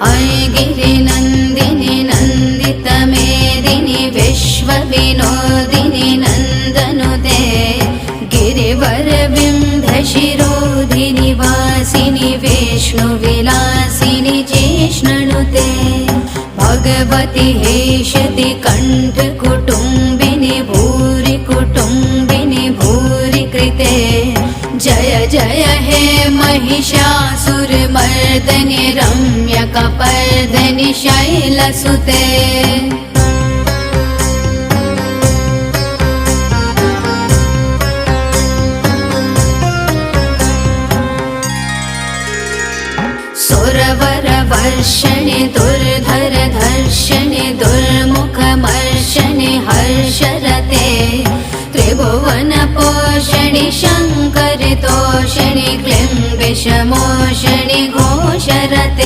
ऐगिरिनन्दिनि नन्दितमेदिनि विश्वविनोदिनि नन्दनुते गिरिवरविन्ध्यशिरोधिनि वासिनि विष्णुविलासिनि जिष्णुनुते भगवति हेशति कण्ठकुटुम्बिनि भूरि कुटुम्बिनि भूरि कृते जय जय हे महिषासुरमर्दनि रम्यकपर्दनि शैलसुते सुरवरवर्षणि दुर्धरधर्षणि दुर्मुखमर्षणि हर्षरते त्रिभुवनपोषणि शङ्करतोषणि क्लिं विषमोषणि घोषरते।